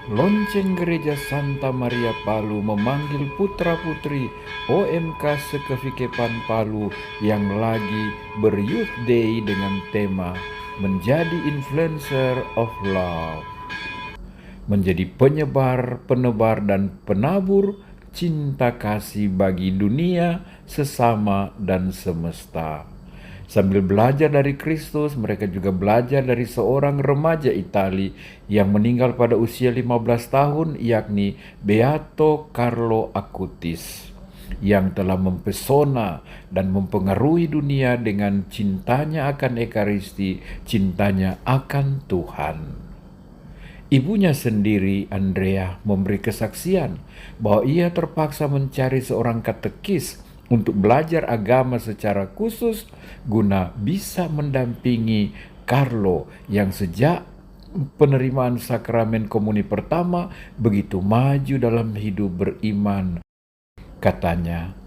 Lonceng Gereja Santa Maria Palu memanggil putra-putri OMK Sekevikepan Palu yang lagi ber-Youth Day dengan tema Menjadi Influencer of Love. Menjadi penyebar, penebar, dan penabur cinta kasih bagi dunia, sesama, dan semesta. Sambil belajar dari Kristus, mereka juga belajar dari seorang remaja Itali yang meninggal pada usia 15 tahun, yakni Beato Carlo Acutis, yang telah mempesona dan mempengaruhi dunia dengan cintanya akan Ekaristi, cintanya akan Tuhan. Ibunya sendiri, Andrea, memberi kesaksian bahwa ia terpaksa mencari seorang katekis untuk belajar agama secara khusus guna bisa mendampingi Carlo yang sejak penerimaan sakramen komuni pertama begitu maju dalam hidup beriman. Katanya,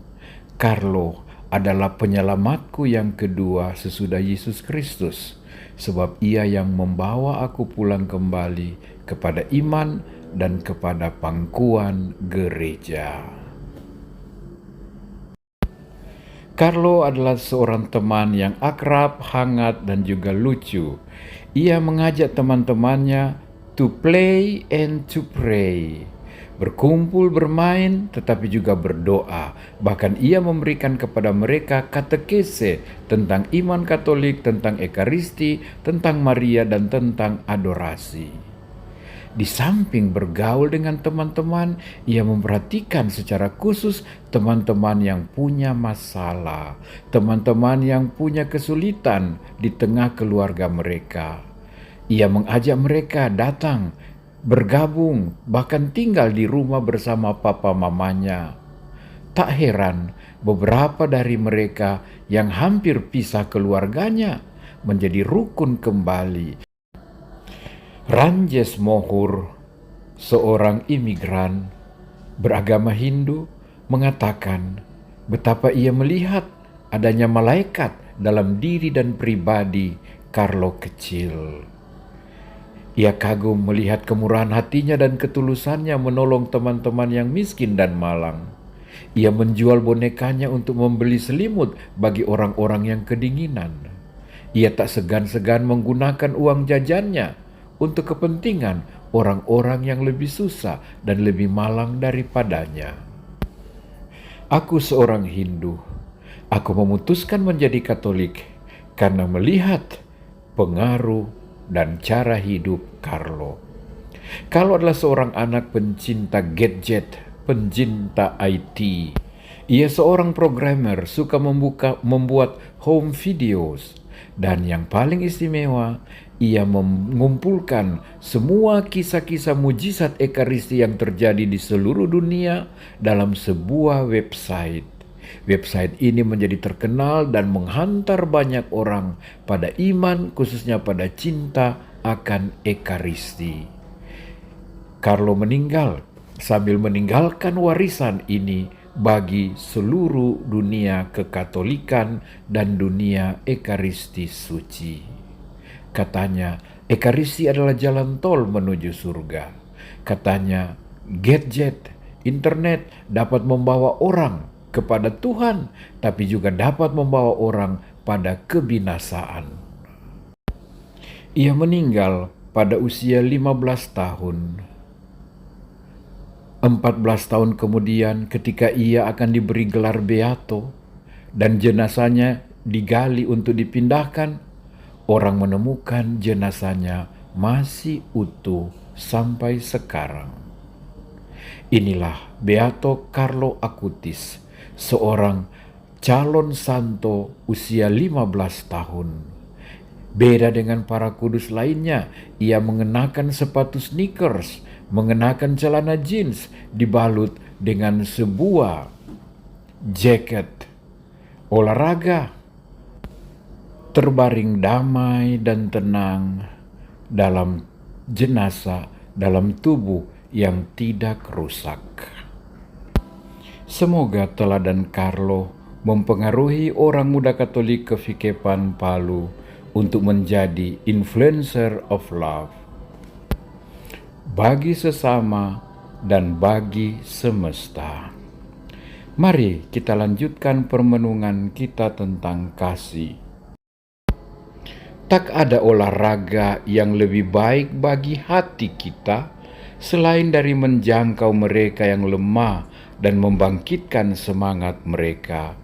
Carlo adalah penyelamatku yang kedua sesudah Yesus Kristus, sebab ia yang membawa aku pulang kembali kepada iman dan kepada pangkuan gereja. Carlo adalah seorang teman yang akrab, hangat, dan juga lucu. Ia mengajak teman-temannya to play and to pray. Berkumpul, bermain, tetapi juga berdoa. Bahkan ia memberikan kepada mereka katekese tentang iman Katolik, tentang Ekaristi, tentang Maria, dan tentang adorasi. Di samping bergaul dengan teman-teman, ia memperhatikan secara khusus teman-teman yang punya masalah, teman-teman yang punya kesulitan di tengah keluarga mereka. Ia mengajak mereka datang, bergabung, bahkan tinggal di rumah bersama papa mamanya. Tak heran, beberapa dari mereka yang hampir pisah keluarganya menjadi rukun kembali. Ranjes Mohur, seorang imigran beragama Hindu, mengatakan betapa ia melihat adanya malaikat dalam diri dan pribadi Carlo kecil. Ia kagum melihat kemurahan hatinya dan ketulusannya menolong teman-teman yang miskin dan malang. Ia menjual bonekanya untuk membeli selimut bagi orang-orang yang kedinginan. Ia tak segan-segan menggunakan uang jajannya untuk kepentingan orang-orang yang lebih susah dan lebih malang daripadanya. Aku seorang Hindu. Aku memutuskan menjadi Katolik karena melihat pengaruh dan cara hidup Carlo. Carlo adalah seorang anak pencinta gadget, pencinta IT. Ia seorang programmer, suka membuat home videos. Dan yang paling istimewa, ia mengumpulkan semua kisah-kisah mujizat Ekaristi yang terjadi di seluruh dunia dalam sebuah website. Website ini menjadi terkenal dan menghantar banyak orang pada iman, khususnya pada cinta akan Ekaristi. Carlo meninggal sambil meninggalkan warisan ini bagi seluruh dunia kekatolikan dan dunia Ekaristi suci. Katanya, Ekaristi adalah jalan tol menuju surga. Katanya, gadget, internet dapat membawa orang kepada Tuhan, tapi juga dapat membawa orang pada kebinasaan. Ia meninggal pada usia 15 tahun. 14 tahun kemudian ketika ia akan diberi gelar Beato dan jenazahnya digali untuk dipindahkan, orang menemukan jenazahnya masih utuh sampai sekarang. Inilah Beato Carlo Acutis, seorang calon santo usia 15 tahun. Beda dengan para kudus lainnya, ia mengenakan sepatu sneakers, mengenakan celana jeans dibalut dengan sebuah jaket olahraga, terbaring damai dan tenang dalam jenazah, dalam tubuh yang tidak rusak. Semoga teladan Carlo mempengaruhi orang muda Katolik Kevikepan Palu untuk menjadi influencer of love. bagi sesama, dan bagi semesta. Mari kita lanjutkan permenungan kita tentang kasih. Tak ada olahraga yang lebih baik bagi hati kita selain dari menjangkau mereka yang lemah dan membangkitkan semangat mereka.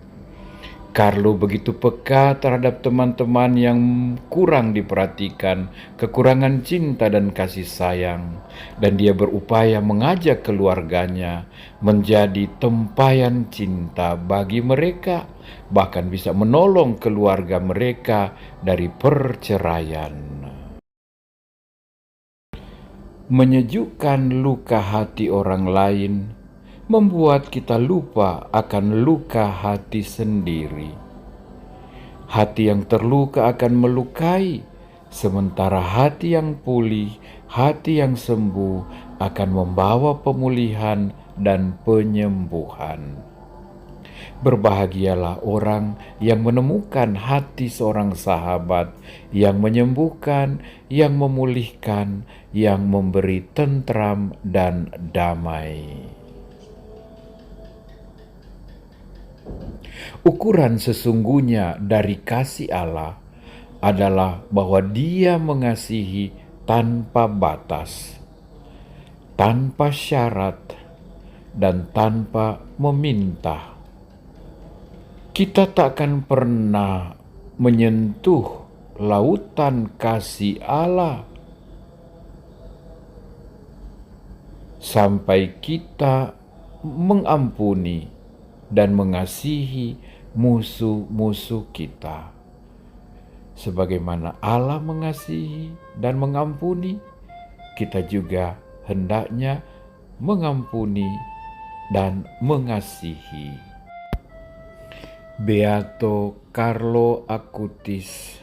Carlo begitu peka terhadap teman-teman yang kurang diperhatikan, kekurangan cinta dan kasih sayang, dan dia berupaya mengajak keluarganya menjadi tempayan cinta bagi mereka, bahkan bisa menolong keluarga mereka dari perceraian. Menyejukkan luka hati orang lain membuat kita lupa akan luka hati sendiri. Hati yang terluka akan melukai, sementara hati yang pulih, hati yang sembuh akan membawa pemulihan dan penyembuhan. Berbahagialah orang yang menemukan hati seorang sahabat yang menyembuhkan, yang memulihkan, yang memberi tentram dan damai. Ukuran sesungguhnya dari kasih Allah adalah bahwa Dia mengasihi tanpa batas, tanpa syarat, dan tanpa meminta. Kita takkan pernah menyentuh lautan kasih Allah sampai kita mengampuni dan mengasihi musuh-musuh kita. Sebagaimana Allah mengasihi dan mengampuni, kita juga hendaknya mengampuni dan mengasihi. Beato Carlo Acutis,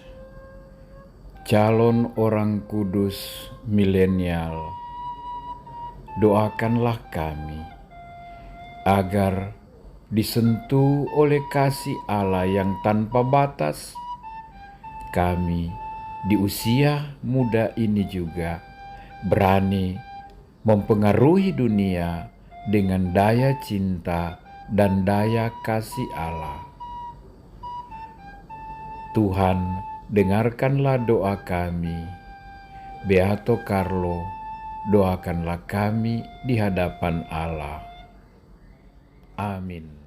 calon orang kudus milenial, doakanlah kami agar disentuh oleh kasih Allah yang tanpa batas. Kami di usia muda ini juga berani mempengaruhi dunia dengan daya cinta dan daya kasih Allah. Tuhan, dengarkanlah doa kami. Beato Carlo, doakanlah kami di hadapan Allah. Amin.